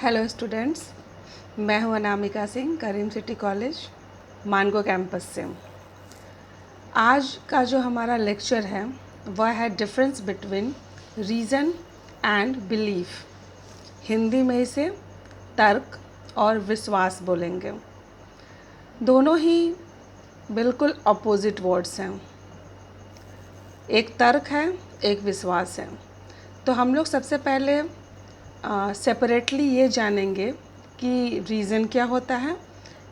Hello students, मैं हूं अनामिका सिंह, करीम city college Mango campus से। आज का जो हमारा लेक्चर है वह है difference between reason and belief. Hindi में इसे तर्क और विश्वास बोलेंगे। दोनों ही बिल्कुल अपोजिट वर्ड्स हैं। एक तर्क है, एक विश्वास है। तो हम लोग सबसे पहले सेपरेटली ये जानेंगे कि रीज़न क्या होता है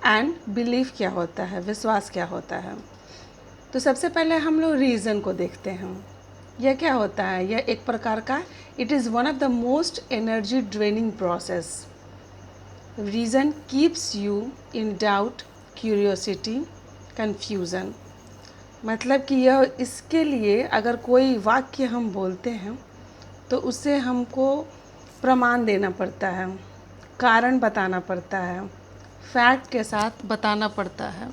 एंड बिलीफ क्या होता है, विश्वास क्या होता है। तो सबसे पहले हम लोग रीज़न को देखते हैं। यह क्या होता है? यह एक प्रकार का it is one of the most energy draining process. Reason keeps you in doubt, curiosity, confusion. मतलब कि यह इसके लिए अगर कोई वाक्य हम बोलते हैं तो उसे हमको प्रमाण देना पड़ता है, कारण बताना पड़ता है, फैक्ट के साथ बताना पड़ता है।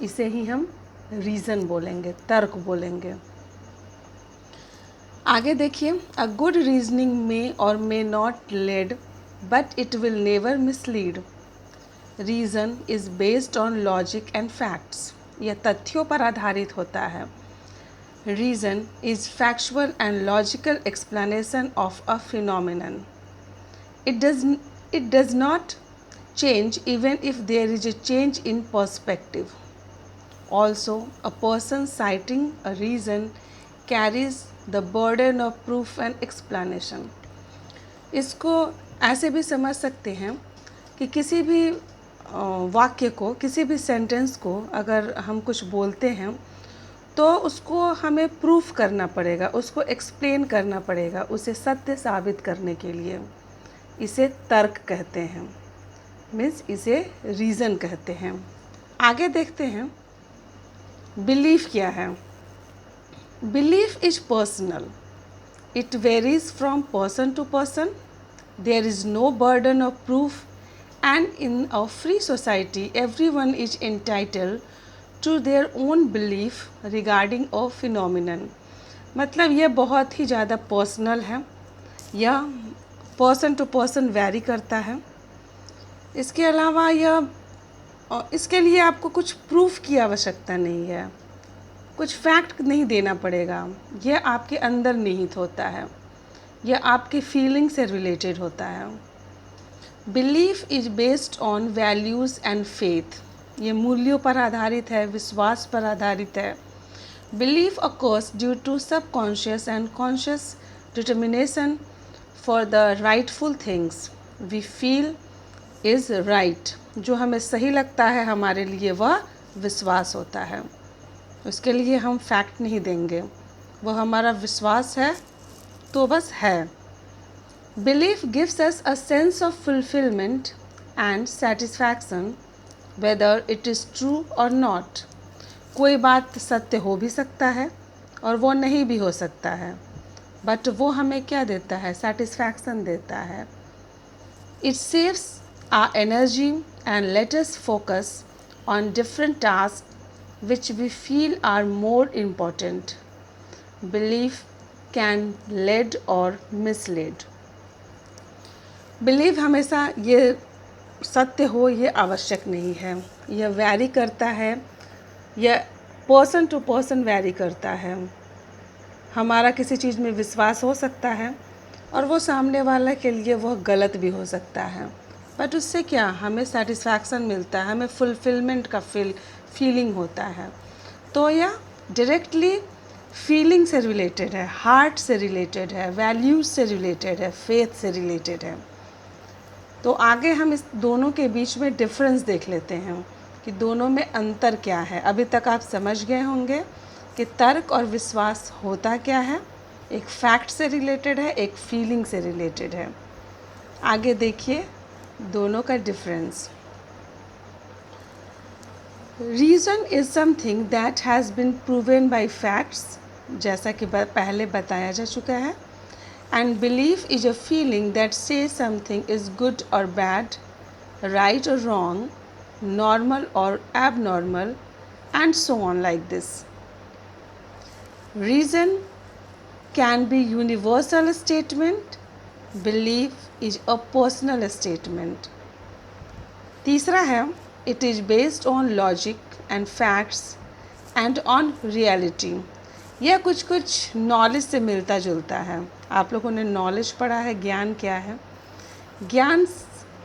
इसे ही हम रीज़न बोलेंगे, तर्क बोलेंगे। आगे देखिए, अ गुड रीजनिंग मे और may not lead but it will never mislead. Reason is based on logic and facts. यह तथ्यों पर आधारित होता है। Reason is factual and logical explanation of a phenomenon. It does not change even if there is a change in perspective. Also, a person citing a reason carries the burden of proof and explanation. इसको ऐसे भी समझ सकते हैं कि किसी भी वाक्य को, किसी भी सेंटेंस को अगर हम कुछ बोलते हैं तो उसको हमें प्रूफ करना पड़ेगा, उसको एक्सप्लेन करना पड़ेगा, उसे सत्य साबित करने के लिए। इसे तर्क कहते हैं, मीन्स इसे रीज़न कहते हैं। आगे देखते हैं बिलीफ क्या है। Belief is personal, it varies from person to person, there is no burden of proof and in a free society everyone is entitled to their own belief regarding a phenomenon. मतलब यह बहुत ही ज़्यादा personal है, यह person to person vary करता है। इसके अलावा इसके लिए आपको कुछ प्रूफ की आवश्यकता नहीं है, कुछ फैक्ट नहीं देना पड़ेगा। यह आपके अंदर निहित होता है, यह आपके फीलिंग से रिलेटेड होता है। Belief is based on values and faith. ये मूल्यों पर आधारित है, विश्वास पर आधारित है। Belief occurs due to subconscious and conscious determination for the rightful things we feel is right. जो हमें सही लगता है हमारे लिए वह विश्वास होता है। उसके लिए हम फैक्ट नहीं देंगे, वह हमारा विश्वास है तो बस है। Belief gives us a sense of fulfillment and satisfaction whether it is true or not. कोई बात सत्य हो भी सकता है और वो नहीं भी हो सकता है, बट वो हमें क्या देता है? सेटिस्फैक्शन देता है। It saves our energy and let us focus on different tasks which we feel are more important. Belief can lead or mislead. Believe हमेशा ये सत्य हो ये आवश्यक नहीं है, यह वैरी करता है, यह पर्सन टू पर्सन वैरी करता है। हमारा किसी चीज़ में विश्वास हो सकता है और वो सामने वाला के लिए वह गलत भी हो सकता है, बट उससे क्या हमें सेटिस्फैक्शन मिलता है, हमें फुलफिलमेंट का फीलिंग होता है। तो यह डायरेक्टली फीलिंग से रिलेटेड है, हार्ट से रिलेटेड है, वैल्यूज से रिलेटेड है, फेथ से रिलेटेड है। तो आगे हम इस दोनों के बीच में डिफरेंस देख लेते हैं कि दोनों में अंतर क्या है। अभी तक आप समझ गए होंगे कि तर्क और विश्वास होता क्या है। एक फैक्ट से रिलेटेड है, एक फीलिंग से रिलेटेड है। आगे देखिए दोनों का difference. Reason is something that has been proven by facts, जैसा कि पहले बताया जा चुका है। And belief is a feeling that says something is good or bad, right or wrong, normal or abnormal, and so on like this. Reason can be universal statement belief is a personal statement. तीसरा है, it is based on logic and facts and on reality. यह कुछ कुछ knowledge से मिलता जुलता है। आप लोगों ने नॉलेज पढ़ा है, ज्ञान क्या है? ज्ञान,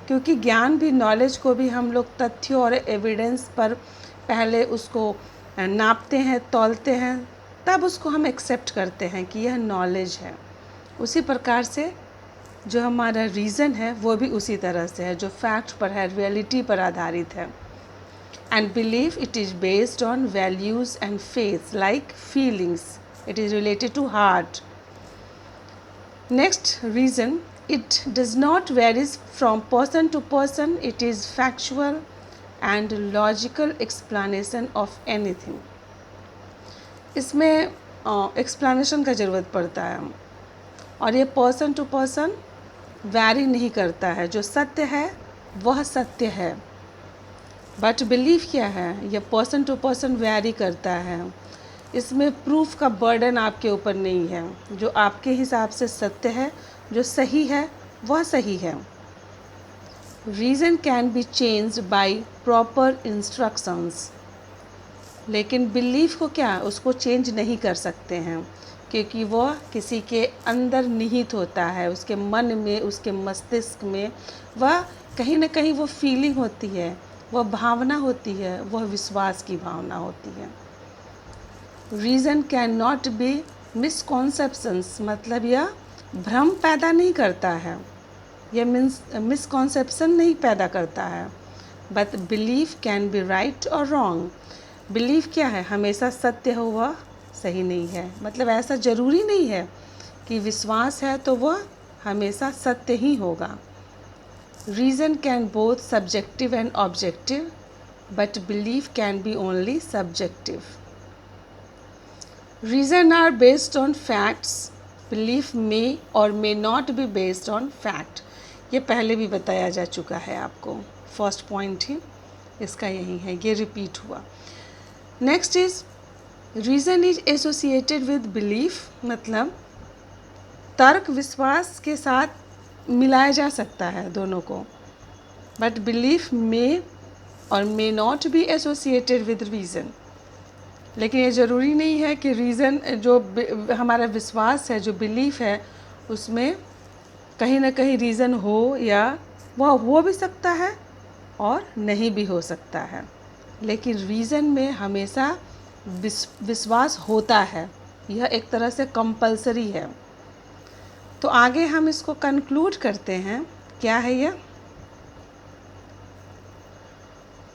क्योंकि ज्ञान भी, नॉलेज को भी हम लोग तथ्यों और एविडेंस पर पहले उसको नापते हैं, तौलते हैं, तब उसको हम एक्सेप्ट करते हैं कि यह नॉलेज है। उसी प्रकार से जो हमारा रीज़न है वो भी उसी तरह से है, जो फैक्ट पर है, रियलिटी पर आधारित है। And believe it is based on values and faith like feelings, it is related to heart. Next, reason, it does not varies from person to person, it is factual and logical explanation of anything। इसमें explanation का ज़रूरत पड़ता है और ये person to person vary नहीं करता है। जो सत्य है वह सत्य है, बट बिलीफ क्या है, यह पर्सन टू पर्सन वैरी करता है। इसमें प्रूफ का बर्डन आपके ऊपर नहीं है। जो आपके हिसाब से सत्य है, जो सही है, वह सही है। Reason can be changed by proper instructions, लेकिन बिलीफ को क्या, उसको चेंज नहीं कर सकते हैं, क्योंकि वह किसी के अंदर निहित होता है, उसके मन में, उसके मस्तिष्क में। वह कहीं ना कहीं वो फीलिंग होती है, वह भावना होती है, वह विश्वास की भावना होती है। Reason can not be misconceptions, मतलब यह भ्रम पैदा नहीं करता है, यह मिसकॉन्सेप्शन नहीं पैदा करता है। But belief can B right और रॉन्ग। बिलीफ क्या है, हमेशा सत्य हो वह सही नहीं है। मतलब ऐसा ज़रूरी नहीं है कि विश्वास है तो वह हमेशा सत्य ही होगा। Reason can both subjective and objective, but belief can be only subjective. Reason are based on facts, belief may और may not be based on fact. ये पहले भी बताया जा चुका है आपको, फर्स्ट पॉइंट ही इसका यही है, ये रिपीट हुआ। Next is reason is associated with belief, मतलब तर्क विश्वास के साथ मिलाया जा सकता है दोनों को, बट बिलीफ मे और may not be associated with reason. लेकिन ये ज़रूरी नहीं है कि रीज़न, जो हमारा विश्वास है, जो बिलीफ है, उसमें कहीं ना कहीं रीज़न हो, या वह हो भी सकता है और नहीं भी हो सकता है। लेकिन रीज़न में हमेशा विश्वास होता है, यह एक तरह से कंपलसरी है। तो आगे हम इसको कंक्लूड करते हैं। क्या है यह?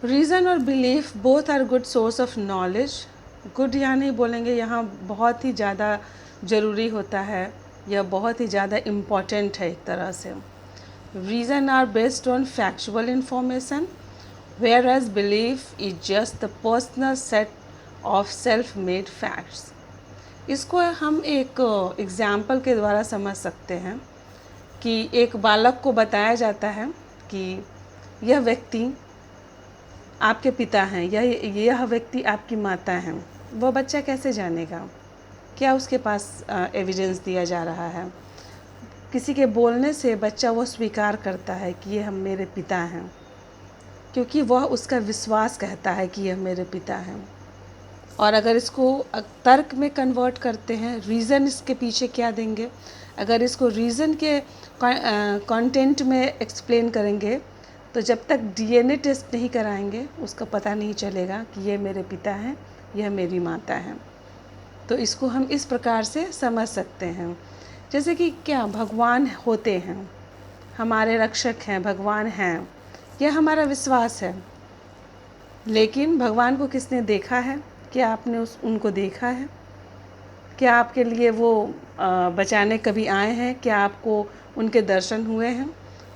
रीज़न और belief both are good source of knowledge. Good या नहीं बोलेंगे, यहाँ बहुत ही ज़्यादा ज़रूरी होता है, यह बहुत ही ज़्यादा इम्पॉर्टेंट है एक तरह से। Reason are based on factual information, whereas belief is just the personal set of self made facts. इसको हम एक एग्ज़ाम्पल के द्वारा समझ सकते हैं कि एक बालक को बताया जाता है कि यह व्यक्ति आपके पिता हैं, यह व्यक्ति आपकी माता हैं। वह बच्चा कैसे जानेगा? क्या उसके पास एविडेंस दिया जा रहा है? किसी के बोलने से बच्चा वो स्वीकार करता है कि ये हम मेरे पिता हैं, क्योंकि वह उसका विश्वास कहता है कि यह मेरे पिता हैं। और अगर इसको तर्क में कन्वर्ट करते हैं, रीज़न इसके पीछे क्या देंगे, अगर इसको रीज़न के कंटेंट में एक्सप्लेन करेंगे, तो जब तक डीएनए टेस्ट नहीं कराएंगे उसका पता नहीं चलेगा कि ये मेरे पिता हैं, यह मेरी माता हैं। तो इसको हम इस प्रकार से समझ सकते हैं, जैसे कि क्या भगवान होते हैं, हमारे रक्षक हैं, भगवान हैं, यह हमारा विश्वास है। लेकिन भगवान को किसने देखा है? क्या आपने उनको देखा है? क्या आपके लिए वो बचाने कभी आए हैं? क्या आपको उनके दर्शन हुए हैं?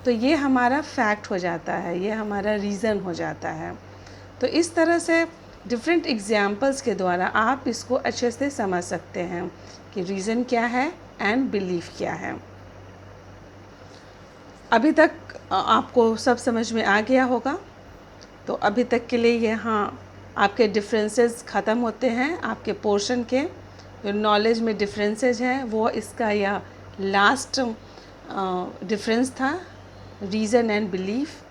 तो ये हमारा फैक्ट हो जाता है, ये हमारा रीज़न हो जाता है। तो इस तरह से डिफरेंट एग्जाम्पल्स के द्वारा आप इसको अच्छे से समझ सकते हैं कि रीज़न क्या है एंड बिलीफ क्या है। अभी तक आपको सब समझ में आ गया होगा। तो अभी तक के लिए यहाँ आपके डिफरेंसेस ख़त्म होते हैं। आपके पोर्शन के जो नॉलेज में डिफरेंसेस हैं वो इसका यह लास्ट डिफरेंस था, रीज़न एंड बिलीफ।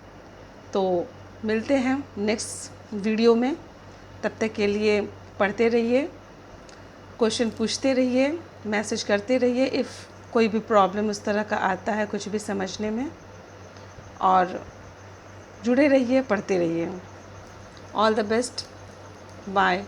तो मिलते हैं नेक्स्ट वीडियो में, तब तक के लिए पढ़ते रहिए, क्वेश्चन पूछते रहिए, मैसेज करते रहिए इफ़ कोई भी प्रॉब्लम उस तरह का आता है कुछ भी समझने में, और जुड़े रहिए, पढ़ते रहिए। All the best, bye.